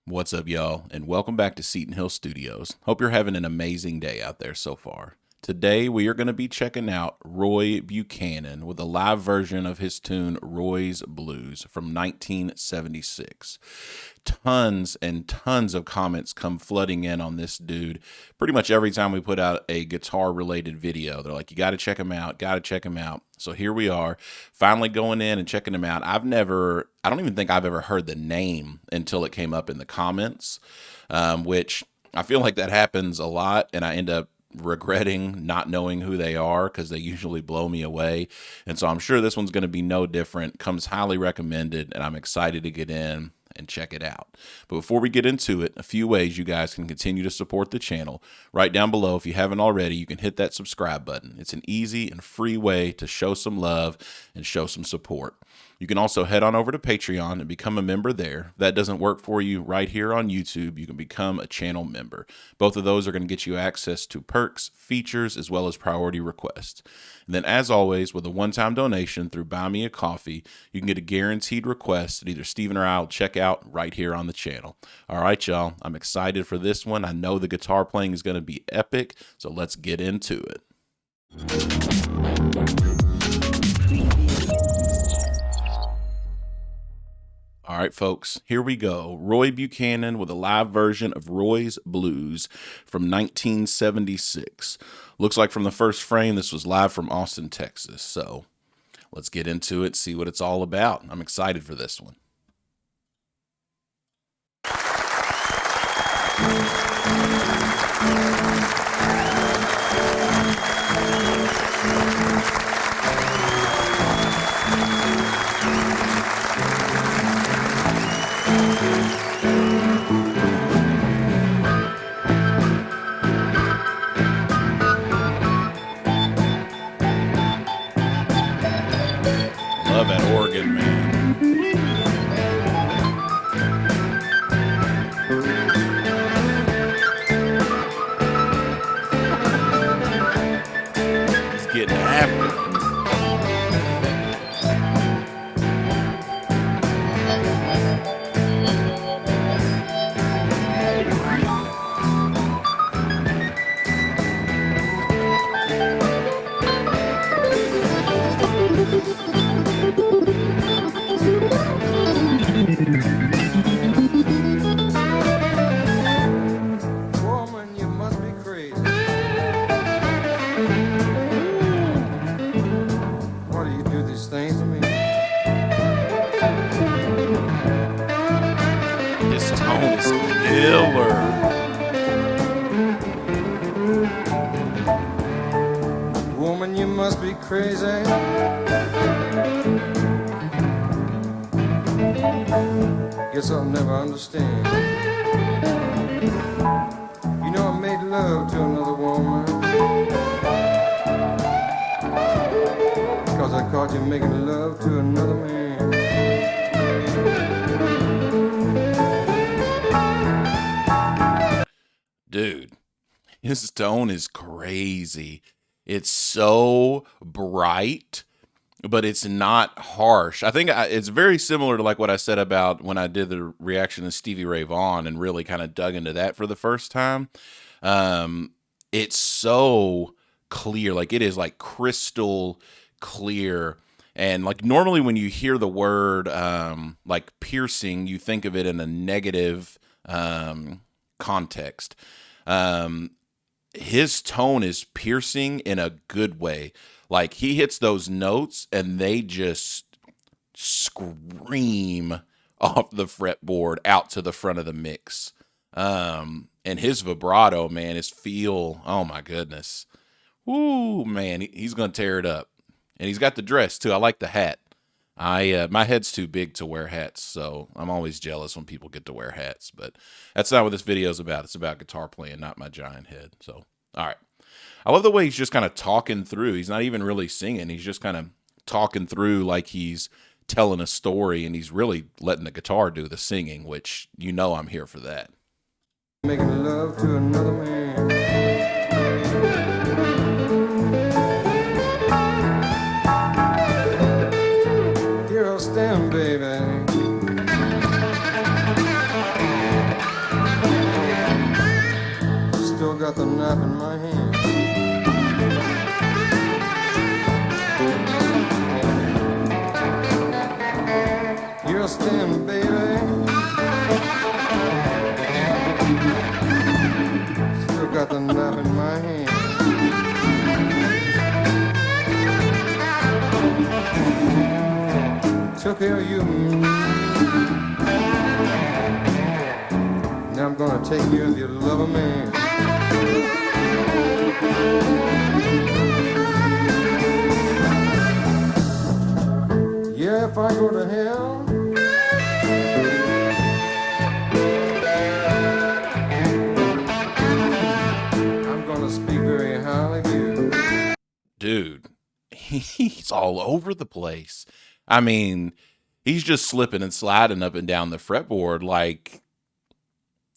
What's up, y'all, and welcome back to Seton Hill Studios. Hope you're having an amazing day out there so far. Today, we are going to be checking out Roy Buchanan with a live version of his tune Roy's Bluz from 1976. Tons and tons of comments come flooding in on this dude pretty much every time we put out a guitar related video. They're like, you got to check him out, got to check him out. So here we are, finally going in and checking him out. I don't even think I've ever heard the name until it came up in the comments, which I feel like that happens a lot, and I end up regretting not knowing who they are because they usually blow me away. And so I'm sure this one's going to be no different. Comes highly recommended, and I'm excited to get in and check it out. But before we get into it, a few ways you guys can continue to support the channel. Right down below, if you haven't already, you can hit that subscribe button. It's an easy and free way to show some love and show some support. You can also head on over to Patreon and become a member there. If that doesn't work for you right here on YouTube, you can become a channel member. Both of those are going to get you access to perks, features, as well as priority requests. And then, as always, with a one-time donation through Buy Me a Coffee, you can get a guaranteed request that either Steven or I will check out right here on the channel. All right, y'all, I'm excited for this one. I know the guitar playing is going to be epic, so let's get into it. All right, folks, here we go. Roy Buchanan with a live version of Roy's Bluz from 1976. Looks like from the first frame, this was live from Austin, Texas. So let's get into it, see what it's all about. I'm excited for this one. Love that organ, man. He's getting after it. Woman, you must be crazy. Why do you do these things to me? His tone is killer. Woman, you must be crazy. Guess I'll never understand. You know I made love to another woman, 'cause I caught you making love to another man. Dude, his tone is crazy. It's so bright, but it's not harsh. I think it's very similar to like what I said about when I did the reaction to Stevie Ray Vaughan and really kind of dug into that for the first time. It's so clear, like it is like crystal clear. And like normally when you hear the word like piercing, you think of it in a negative context. His tone is piercing in a good way. Like he hits those notes and they just scream off the fretboard out to the front of the mix. And his vibrato, man, his feel, oh my goodness. Woo, man, he's going to tear it up. And he's got the dress too. I like the hat. My head's too big to wear hats, so I'm always jealous when people get to wear hats, but that's not what this video is about. It's about guitar playing, not my giant head. So, all right. I love the way he's just kind of talking through. He's not even really singing. He's just kind of talking through like he's telling a story, and he's really letting the guitar do the singing, which you know I'm here for that. Making love to another man. Here I'll stand, baby. got the knife in my hand. You're standing, baby. Still got the knife in my hand. Took care of you. Now I'm gonna take care of your lover man. Yeah, if I go to hell, I'm gonna speak very highly of you. Dude, he's all over the place. I mean, he's just slipping and sliding up and down the fretboard like,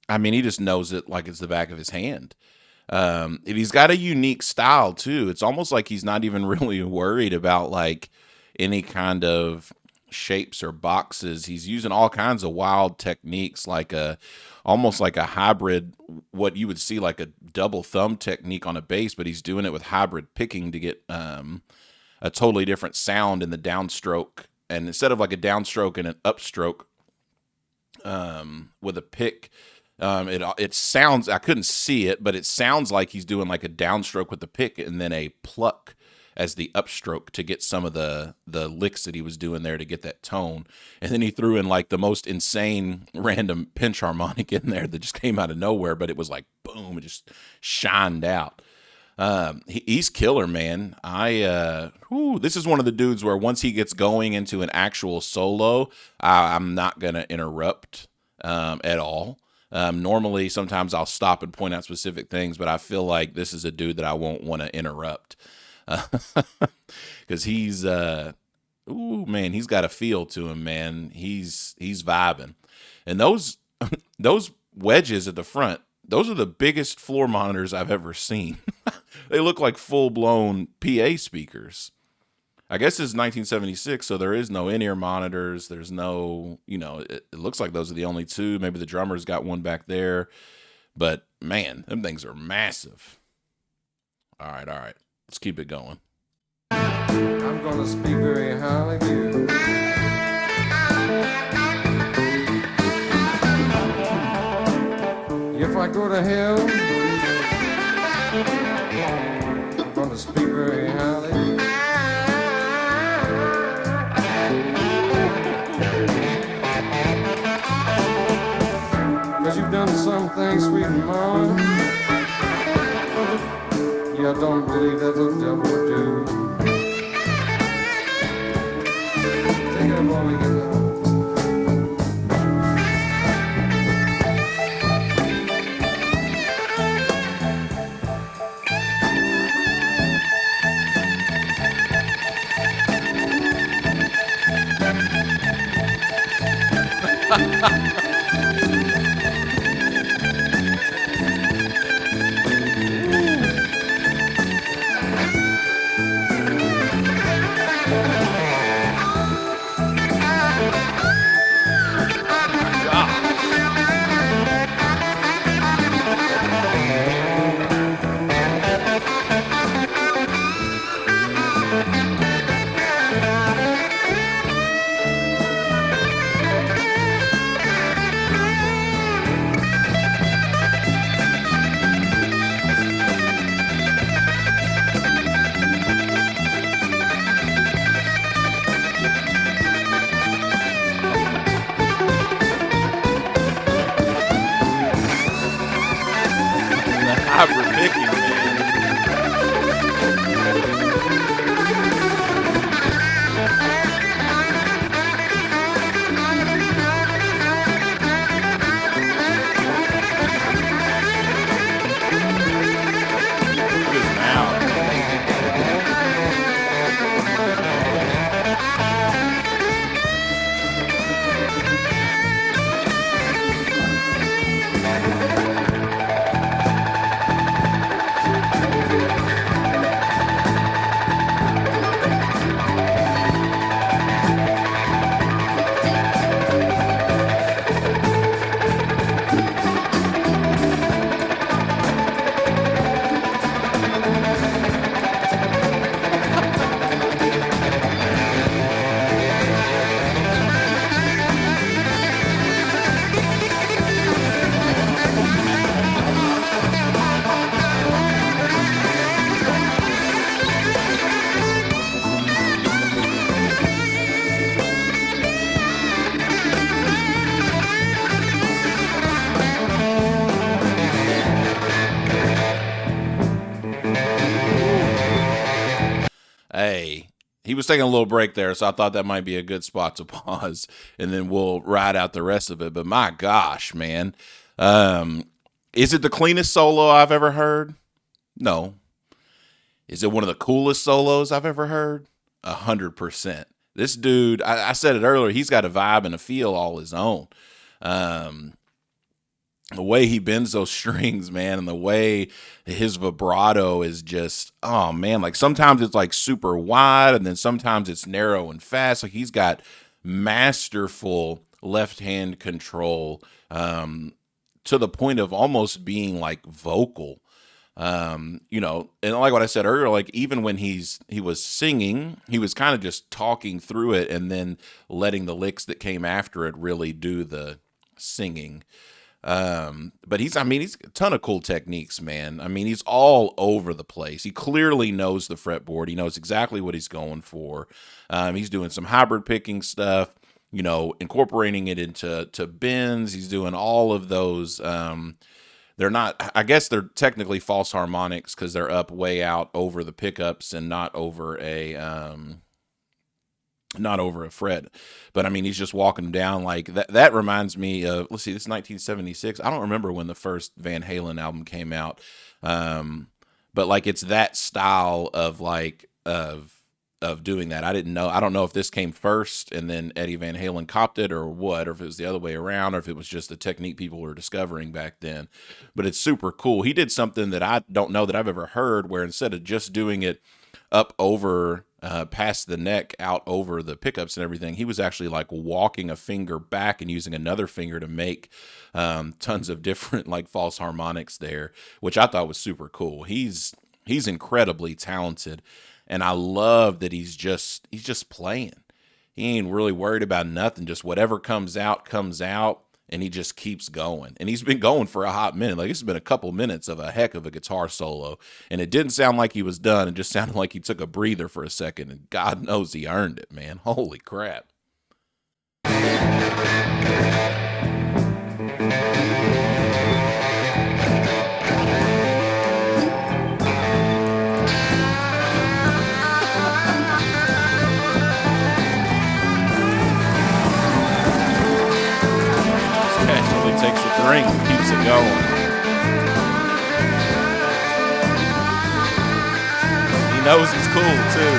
I mean, he just knows it like it's the back of his hand. And he's got a unique style too. It's almost like he's not even really worried about like any kind of shapes or boxes. He's using all kinds of wild techniques, like almost like a hybrid, what you would see like a double thumb technique on a bass, but he's doing it with hybrid picking to get a totally different sound in the downstroke. And instead of like a downstroke and an upstroke with a pick, it sounds, I couldn't see it, but it sounds like he's doing like a downstroke with the pick and then a pluck as the upstroke to get some of the licks that he was doing there to get that tone. And then he threw in like the most insane random pinch harmonic in there that just came out of nowhere, but it was like boom, it just shined out. He's killer, man. This is one of the dudes where once he gets going into an actual solo, I'm not gonna interrupt at all. Normally, sometimes I'll stop and point out specific things, but I feel like this is a dude that I won't want to interrupt because he's man, he's got a feel to him, man. He's vibing, and those those wedges at the front, those are the biggest floor monitors I've ever seen. They look like full blown PA speakers. I guess it's 1976, so there is no in-ear monitors. There's no, it looks like those are the only two. Maybe the drummer's got one back there. But, man, them things are massive. All right. Let's keep it going. I'm gonna speak very highly of you. If I go to hell, I'm gonna speak very highly of you. You've done some things, sweet mama. Yeah, I don't believe that the devil would do. Take it up while we get there. hey, he was taking a little break there, so I thought that might be a good spot to pause, and then we'll ride out the rest of it. But my gosh, man. Is it the cleanest solo I've ever heard? No. Is it one of the coolest solos I've ever heard? 100%. This dude, I said it earlier, he's got a vibe and a feel all his own. The way he bends those strings, man, and the way his vibrato is just, oh man, like sometimes it's like super wide and then sometimes it's narrow and fast. Like he's got masterful left hand control, to the point of almost being like vocal. You know, and like what I said earlier, like even when he was singing, he was kind of just talking through it and then letting the licks that came after it really do the singing. But he's a ton of cool techniques, man. I mean, he's all over the place. He clearly knows the fretboard. He knows exactly what he's going for. He's doing some hybrid picking stuff, you know, incorporating it into bends. He's doing all of those. They're not, I guess they're technically false harmonics because they're up way out over the pickups and not over a fret. But I mean, he's just walking down like that. That reminds me of, let's see, this is 1976. I don't remember when the first Van Halen album came out. But like it's that style of like of doing that. I don't know if this came first and then Eddie Van Halen copped it or what, or if it was the other way around, or if it was just the technique people were discovering back then. But it's super cool. He did something that I don't know that I've ever heard, where instead of just doing it up over past the neck, out over the pickups and everything, he was actually like walking a finger back and using another finger to make tons of different like false harmonics there, which I thought was super cool. He's incredibly talented, and I love that he's just playing. He ain't really worried about nothing. Just whatever comes out, and he just keeps going. And he's been going for a hot minute. Like, it's been a couple minutes of a heck of a guitar solo, and it didn't sound like he was done. It just sounded like he took a breather for a second, and God knows he earned it, man. Holy crap. Takes the drink and keeps it going. He knows it's cool too.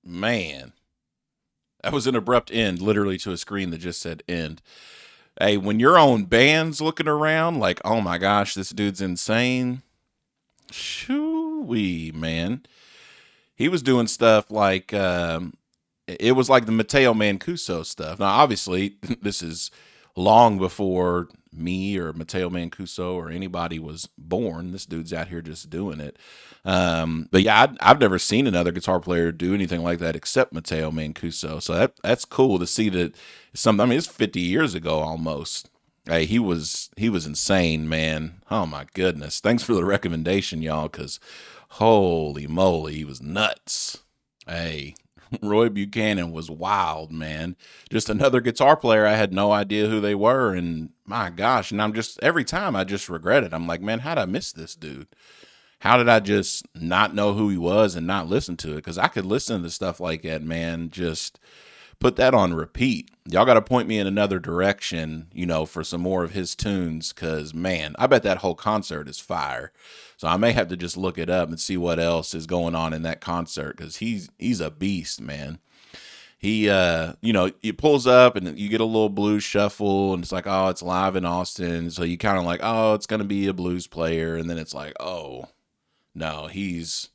Man, that was an abrupt end, literally to a screen that just said end. Hey, when your own band's looking around like, oh my gosh, this dude's insane. Shoo-wee, man. He was doing stuff like, it was like the Matteo Mancuso stuff. Now, obviously, this is long before me or Matteo Mancuso or anybody was born. This dude's out here just doing it. But yeah, I've never seen another guitar player do anything like that except Matteo Mancuso. So that's cool to see that some. I mean, it's 50 years ago almost. Hey, he was insane, man. Oh my goodness. Thanks for the recommendation, y'all, because holy moly, he was nuts. Hey, Roy Buchanan was wild, man. Just another guitar player. I had no idea who they were, and my gosh, and I'm just every time I just regret it. I'm like, man, how did I miss this dude? How did I just not know who he was and not listen to it? Because I could listen to stuff like that, man. Just put that on repeat. Y'all got to point me in another direction, for some more of his tunes. Because, man, I bet that whole concert is fire. So I may have to just look it up and see what else is going on in that concert. Because he's a beast, man. He, he pulls up and you get a little blues shuffle. And it's like, oh, it's live in Austin. So you kind of like, oh, it's going to be a blues player. And then it's like, oh, no, he's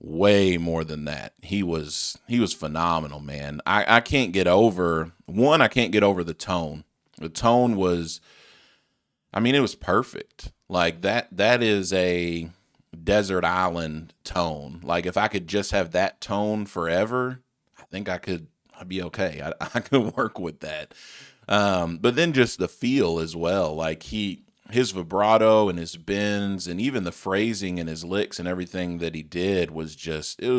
way more than that. He was phenomenal, man. I can't get over the tone. The tone was, I mean, it was perfect. Like that is a desert island tone. Like if I could just have that tone forever, I think I'd be okay. I could work with that. But then just the feel as well. Like his vibrato and his bends and even the phrasing and his licks and everything that he did was it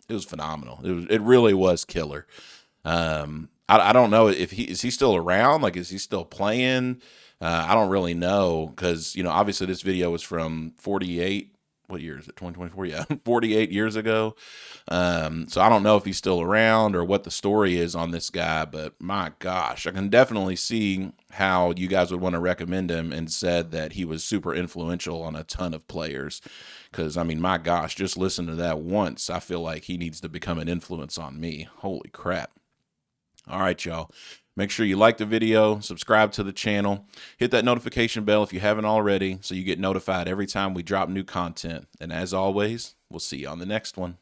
was phenomenal. It really was killer. I don't know if is he still around? Like, is he still playing? I don't really know. Cause obviously this video was from 48, what year is it? 2024. Yeah. 48 years ago. So I don't know if he's still around or what the story is on this guy, but my gosh, I can definitely see how you guys would want to recommend him and said that he was super influential on a ton of players. Cause I mean, my gosh, just listen to that once. I feel like he needs to become an influence on me. Holy crap. All right, y'all. Make sure you like the video, subscribe to the channel, hit that notification bell if you haven't already so you get notified every time we drop new content. And as always, we'll see you on the next one.